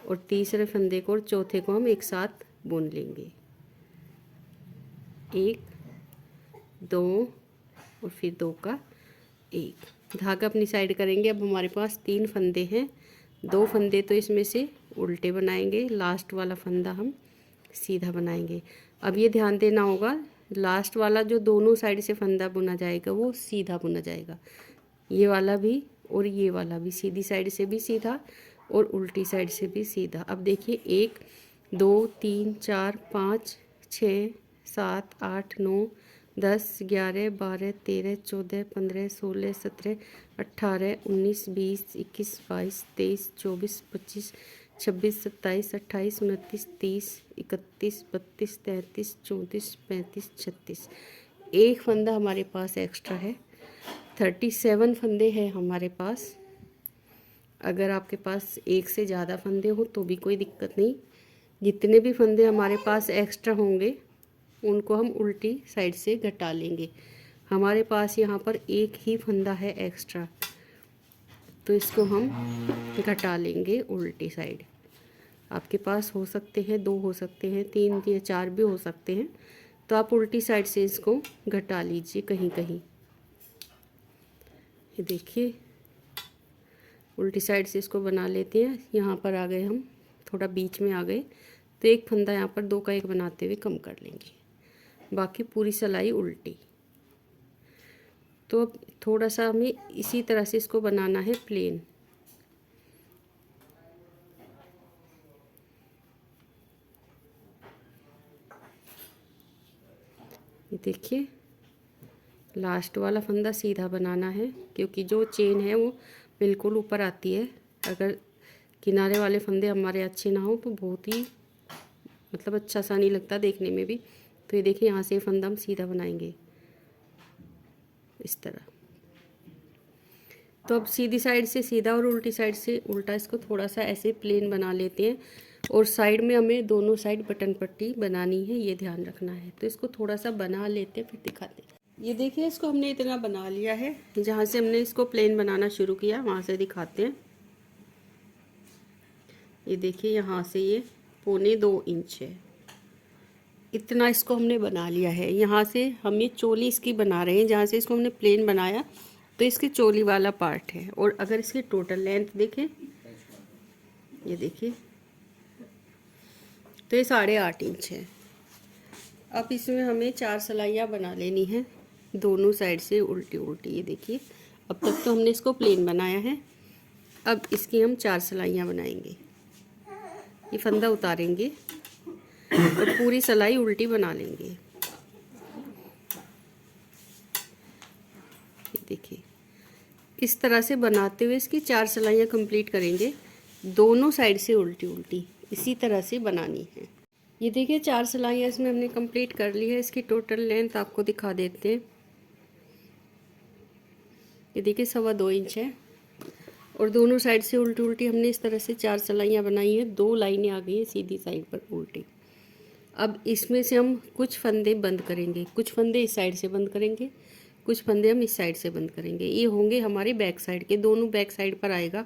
और तीसरे फंदे को और चौथे को हम एक साथ बुन लेंगे। 1 2 और फिर 2 का 1। धागा अपनी साइड करेंगे। अब हमारे पास 3 फंदे हैं, 2 फंदे तो इसमें से उल्टे बनाएंगे, लास्ट वाला फंदा हम सीधा बनाएंगे। अब ये ध्यान देना होगा, लास्ट वाला जो दोनों साइड से फंदा बुना जाएगा वो सीधा बुना जाएगा। ये वाला भी और ये वाला भी, सीधी साइड से भी सीधा और उल्टी साइड से भी सीधा। अब देखिए 1 2 3 4 5 6 7 8 9 10 11 12 13 14 15 16 17 18 19 20 21 22 23 24 25 26 27 28 29 30 31 32 33 34 35 36। एक फंदा हमारे पास एक्स्ट्रा है, 37 फंदे हैं हमारे पास। अगर आपके पास एक से ज़्यादा फंदे हो तो भी कोई दिक्कत नहीं। जितने भी फंदे हमारे पास एक्स्ट्रा होंगे उनको हम उल्टी साइड से घटा लेंगे। हमारे पास यहाँ पर एक ही फंदा है एक्स्ट्रा, तो इसको हम घटा लेंगे उल्टी साइड। आपके पास हो सकते हैं 2, हो सकते हैं 3 या 4 भी हो सकते हैं, तो आप उल्टी साइड से इसको घटा लीजिए कहीं कहीं। ये देखिए उल्टी साइड से इसको बना लेते हैं। यहाँ पर आ गए हम, थोड़ा बीच में आ गए, तो एक फंदा यहाँ पर 2 का 1 बनाते हुए कम कर लेंगे, बाकी पूरी सिलाई उल्टी। तो अब थोड़ा सा हमें इसी तरह से इसको बनाना है प्लेन। ये देखिए लास्ट वाला फंदा सीधा बनाना है, क्योंकि जो चेन है वो बिल्कुल ऊपर आती है। अगर किनारे वाले फंदे हमारे अच्छे ना हो तो बहुत ही मतलब अच्छा सा नहीं लगता देखने में भी। तो ये देखिए यहाँ से फंदा हम सीधा बनाएंगे इस तरह। तो अब सीधी साइड से सीधा और उल्टी साइड से उल्टा इसको थोड़ा सा ऐसे प्लेन बना लेते हैं। और साइड में हमें दोनों साइड बटन पट्टी बनानी है, ये ध्यान रखना है। तो इसको थोड़ा सा बना लेते हैं फिर दिखाते हैं। ये देखिए इसको हमने इतना बना लिया है, जहाँ से हमने इसको प्लेन बनाना शुरू किया वहाँ से दिखाते हैं। ये देखिए यहाँ से ये 1.25 इंच है, इतना इसको हमने बना लिया है। यहाँ से हम ये चोली इसकी बना रहे हैं, जहाँ से इसको हमने प्लेन बनाया तो इसकी चोली वाला पार्ट है। और अगर इसकी टोटल लेंथ देखें, ये देखिए तो ये 8.5 इंच है। अब इसमें हमें 4 सिलाइयाँ बना लेनी है दोनों साइड से उल्टी उल्टी। ये देखिए अब तक तो हमने इसको प्लेन बनाया है, अब इसकी हम 4 सिलाइयाँ बनाएंगे। ये फंदा उतारेंगे और पूरी सिलाई उल्टी बना लेंगे। ये देखिए इस तरह से बनाते हुए इसकी 4 सिलाइयाँ कंप्लीट करेंगे, दोनों साइड से उल्टी उल्टी इसी तरह से बनानी है। ये देखिए 4 सिलाइयाँ इसमें हमने कंप्लीट कर ली है। इसकी टोटल लेंथ आपको दिखा देते हैं। ये देखिए 2.25 इंच है और दोनों साइड से उल्टी उल्टी हमने इस तरह से 4 सिलाइयाँ बनाई हैं। 2 लाइनें आ गई हैं सीधी साइड पर उल्टी। अब इसमें से हम कुछ फंदे बंद करेंगे, कुछ फंदे इस साइड से बंद करेंगे, कुछ फंदे हम इस साइड से बंद करेंगे। ये होंगे हमारे बैक साइड के, दोनों बैक साइड पर आएगा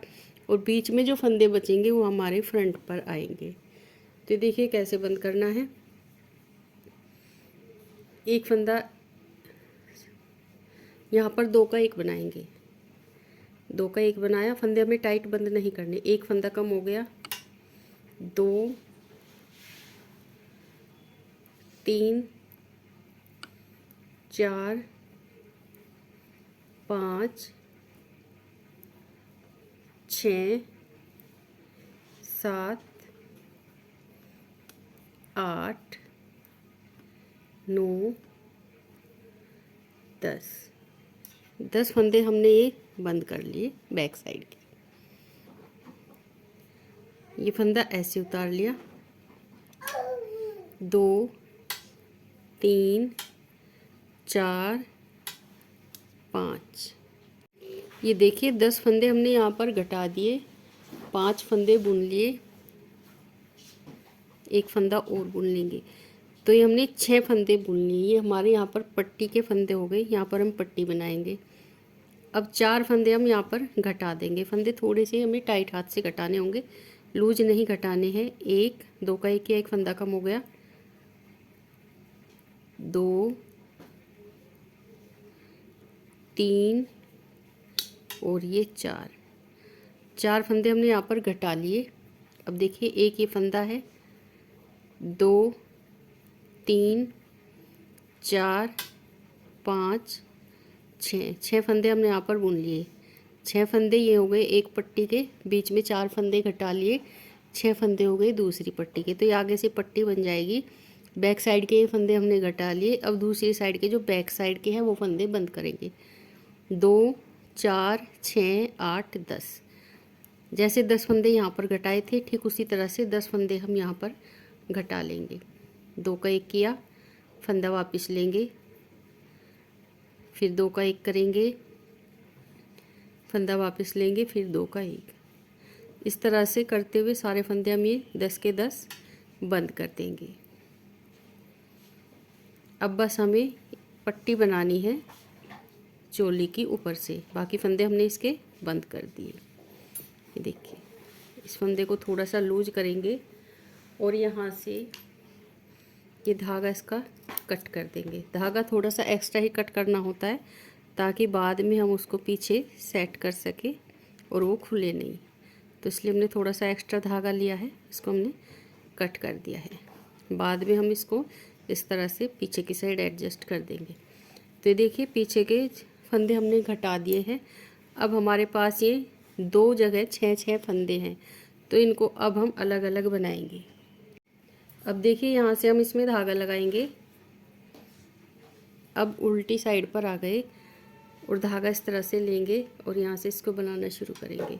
और बीच में जो फंदे बचेंगे वो हमारे फ्रंट पर आएंगे। तो देखिए कैसे बंद करना है। एक फंदा यहाँ पर 2 का 1 बनाएंगे, 2 का 1 बनाया। फंदे हमें टाइट बंद नहीं करने, एक फंदा कम हो गया, 2 3 4 5 6 7 8 9 10 फंदे हमने ये बंद कर लिए बैक साइड के। ये फंदा ऐसे उतार लिया, 2 3 4 5। ये देखिए 10 फंदे हमने यहाँ पर घटा दिए, 5 फंदे बुन लिए, एक फंदा और बुन लेंगे। तो ये हमने 6 फंदे बुन लिए। ये हमारे यहाँ पर पट्टी के फंदे हो गए। यहाँ पर हम पट्टी बनाएंगे। अब 4 फंदे हम यहाँ पर घटा देंगे। फंदे थोड़े से हमें टाइट हाथ से घटाने होंगे, लूज नहीं घटाने हैं। 1 2 का 1 किया, 1 फंदा कम हो गया, 2 3 और ये 4 फंदे हमने यहाँ पर घटा लिए। अब देखिए एक ये फंदा है, 2 3 4 5 6 फंदे हमने यहाँ पर बुन लिए। 6 फंदे ये हो गए एक पट्टी के, बीच में 4 फंदे घटा लिए, 6 फंदे हो गए दूसरी पट्टी के। तो ये आगे से पट्टी बन जाएगी। बैक साइड के ये फंदे हमने घटा लिए। अब दूसरी साइड के जो बैक साइड के हैं वो फंदे बंद करेंगे। 2 4 6 8 10, जैसे 10 फंदे यहाँ पर घटाए थे ठीक उसी तरह से 10 फंदे हम यहाँ पर घटा लेंगे। 2 का 1 किया, फंदा वापस लेंगे, फिर 2 का 1 करेंगे, फंदा वापस लेंगे, फिर 2 का 1। इस तरह से करते हुए सारे फंदे हम ये 10 के 10 बंद कर देंगे। अब बस हमें पट्टी बनानी है चोली की ऊपर से, बाकी फंदे हमने इसके बंद कर दिए। ये देखिए इस फंदे को थोड़ा सा लूज करेंगे और यहाँ से ये धागा इसका कट कर देंगे। धागा थोड़ा सा एक्स्ट्रा ही कट करना होता है ताकि बाद में हम उसको पीछे सेट कर सके और वो खुले नहीं। तो इसलिए हमने थोड़ा सा एक्स्ट्रा धागा लिया है, इसको हमने कट कर दिया है। बाद में हम इसको इस तरह से पीछे की साइड एडजस्ट कर देंगे। तो ये देखिए पीछे के फंदे हमने घटा दिए हैं। अब हमारे पास ये 2 जगह 6 फंदे हैं, तो इनको अब हम अलग अलग बनाएंगे। अब देखिए यहाँ से हम इसमें धागा लगाएंगे। अब उल्टी साइड पर आ गए और धागा इस तरह से लेंगे और यहाँ से इसको बनाना शुरू करेंगे।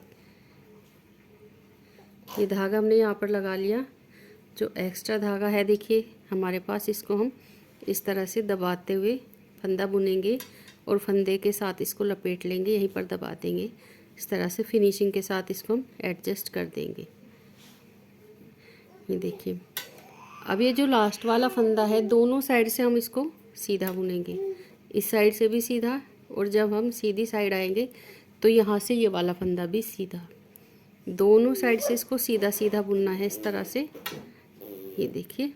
ये धागा हमने यहाँ पर लगा लिया। जो एक्स्ट्रा धागा है देखिए हमारे पास, इसको हम इस तरह से दबाते हुए फंदा बुनेंगे और फंदे के साथ इसको लपेट लेंगे, यहीं पर दबा देंगे। इस तरह से फिनिशिंग के साथ इसको हम एडजस्ट कर देंगे। ये देखिए अब ये जो लास्ट वाला फंदा है दोनों साइड से हम इसको सीधा बुनेंगे, इस साइड से भी सीधा, और जब हम सीधी साइड आएंगे तो यहाँ से ये वाला फंदा भी सीधा। दोनों साइड से इसको सीधा सीधा बुनना है इस तरह से। ये देखिए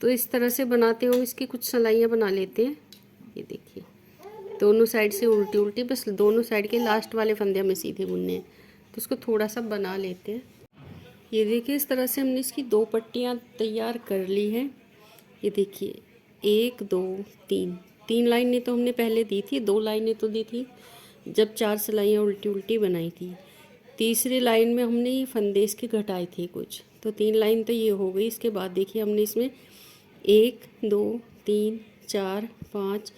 तो इस तरह से बनाते हुए इसकी कुछ सिलाइयाँ बना लेते हैं। ये देखिए दोनों साइड से उल्टी उल्टी, बस दोनों साइड के लास्ट वाले फंदे हमें सीधे बुनने हैं। तो इसको थोड़ा सा बना लेते हैं। ये देखिए इस तरह से हमने इसकी 2 पट्टियाँ तैयार कर ली हैं। ये देखिए 1 2 3 लाइनें तो हमने पहले दी थी, 2 लाइनें तो दी थी जब 4 सिलाइयाँ उल्टी उल्टी बनाई थी। तीसरी लाइन में हमने ये फंदे इसके घटाए थे कुछ, तो 3 लाइन तो ये हो गई। इसके बाद देखिए हमने इसमें 1 2 3 4 5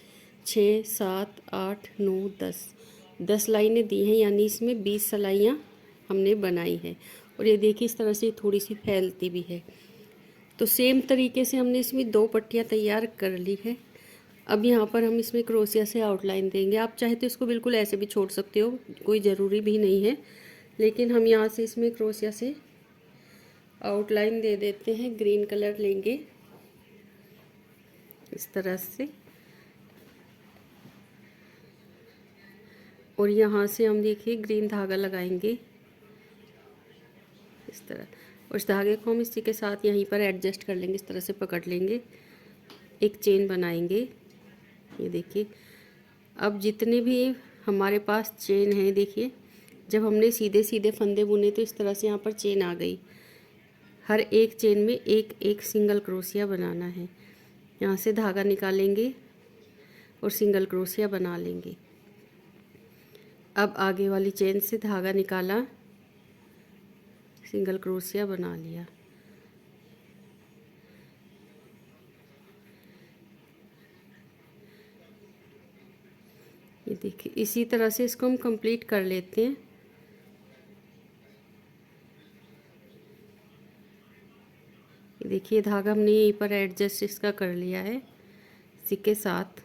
6 7 8 9 10 लाइनें दी हैं, यानी इसमें 20 सिलाइयाँ हमने बनाई है। और ये देखिए इस तरह से थोड़ी सी फैलती भी है। तो सेम तरीके से हमने इसमें 2 पट्टियाँ तैयार कर ली है। अब यहाँ पर हम इसमें क्रोशिया से आउटलाइन देंगे। आप चाहे तो इसको बिल्कुल ऐसे भी छोड़ सकते हो, कोई ज़रूरी भी नहीं है, लेकिन हम यहाँ से इसमें क्रोशिया से आउटलाइन दे देते हैं। ग्रीन कलर लेंगे इस तरह से, और यहाँ से हम देखिए ग्रीन धागा लगाएंगे इस तरह। उस धागे को हम इसी के साथ यहीं पर एडजस्ट कर लेंगे, इस तरह से पकड़ लेंगे, एक चेन बनाएंगे। ये देखिए अब जितने भी हमारे पास चेन है, देखिए जब हमने सीधे सीधे फंदे बुने तो इस तरह से यहाँ पर चेन आ गई। हर एक चेन में एक एक सिंगल क्रोशिया बनाना है। यहाँ से धागा निकालेंगे और सिंगल क्रोशिया बना लेंगे। अब आगे वाली चेन से धागा निकाला, सिंगल क्रोशिया बना लिया। ये देखिए इसी तरह से इसको हम कंप्लीट कर लेते हैं। ये देखिए धागा हमने यहीं पर एडजस्ट इसका कर लिया है इसी के साथ।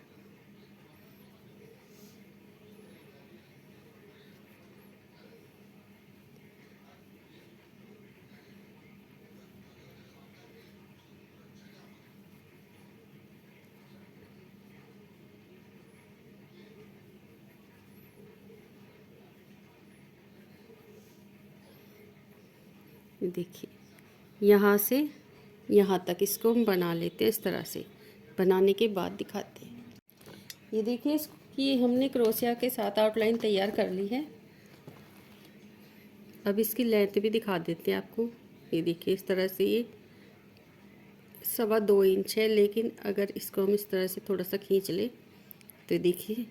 ये देखिए यहाँ से यहाँ तक इसको हम बना लेते हैं। इस तरह से बनाने के बाद दिखाते हैं। ये देखिए इसकी हमने क्रोशिया के साथ आउटलाइन तैयार कर ली है। अब इसकी लेंथ भी दिखा देते हैं आपको। ये देखिए इस तरह से ये 2.25 इंच है, लेकिन अगर इसको हम इस तरह से थोड़ा सा खींच लें तो देखिए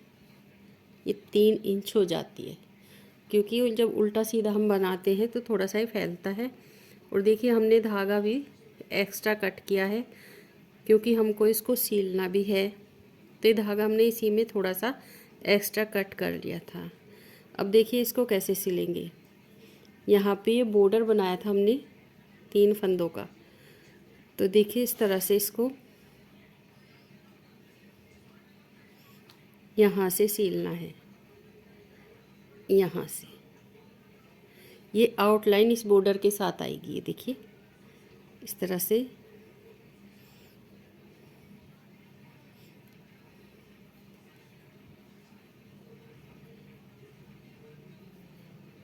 ये 3 इंच हो जाती है, क्योंकि जब उल्टा सीधा हम बनाते हैं तो थोड़ा सा ही फैलता है। और देखिए हमने धागा भी एक्स्ट्रा कट किया है, क्योंकि हमको इसको सीलना भी है, तो ये धागा हमने इसी में थोड़ा सा एक्स्ट्रा कट कर लिया था। अब देखिए इसको कैसे सिलेंगे। यहाँ पे ये बॉर्डर बनाया था हमने 3 फंदों का, तो देखिए इस तरह से इसको यहाँ से सिलना है। यहाँ से ये आउटलाइन इस बॉर्डर के साथ आएगी। ये देखिए इस तरह से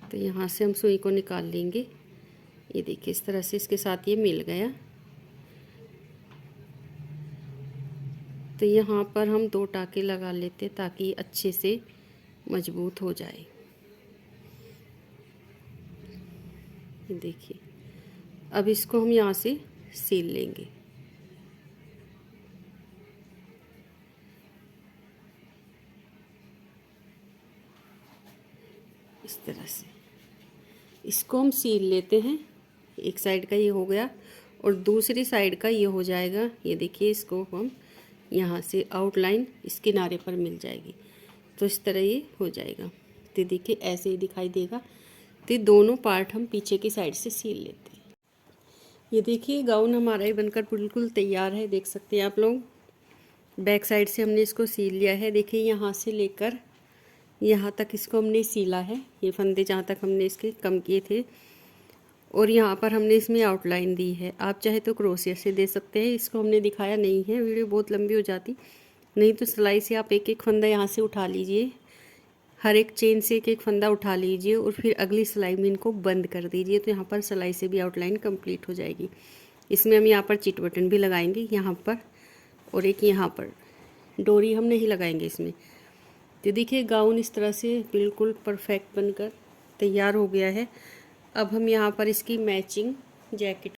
तो यहाँ से हम सुई को निकाल लेंगे। ये देखिए इस तरह से इसके साथ ये मिल गया। तो यहाँ पर हम 2 टाँके लगा लेते ताकि अच्छे से मजबूत हो जाए। ये देखिए अब इसको हम यहाँ से सील लेंगे। इस तरह से इसको हम सील लेते हैं। एक साइड का ये हो गया और दूसरी साइड का ये हो जाएगा। ये देखिए इसको हम यहाँ से आउटलाइन इस किनारे पर मिल जाएगी, तो इस तरह ये हो जाएगा। तो देखिए ऐसे ही दिखाई देगा। तो दोनों पार्ट हम पीछे की साइड से सील लेते हैं। ये देखिए गाउन हमारा ही बनकर बिल्कुल तैयार है, देख सकते हैं आप लोग। बैक साइड से हमने इसको सील लिया है। देखिए यहाँ से लेकर यहाँ तक इसको हमने सीला है। ये फंदे जहाँ तक हमने इसके कम किए थे, और यहाँ पर हमने इसमें आउटलाइन दी है। आप चाहे तो क्रोशिया से दे सकते हैं। इसको हमने दिखाया नहीं है, वीडियो बहुत लंबी हो जाती। नहीं तो सिलाई से आप एक एक फंदा यहाँ से उठा लीजिए, हर एक चेन से एक एक फंदा उठा लीजिए और फिर अगली सिलाई में इनको बंद कर दीजिए। तो यहाँ पर सिलाई से भी आउटलाइन कंप्लीट हो जाएगी। इसमें हम यहाँ पर चिट बटन भी लगाएंगे यहाँ पर, और एक यहाँ पर। डोरी हम नहीं लगाएंगे इसमें। तो देखिए गाउन इस तरह से बिल्कुल परफेक्ट बनकर तैयार हो गया है। अब हम यहाँ पर इसकी मैचिंग जैकेट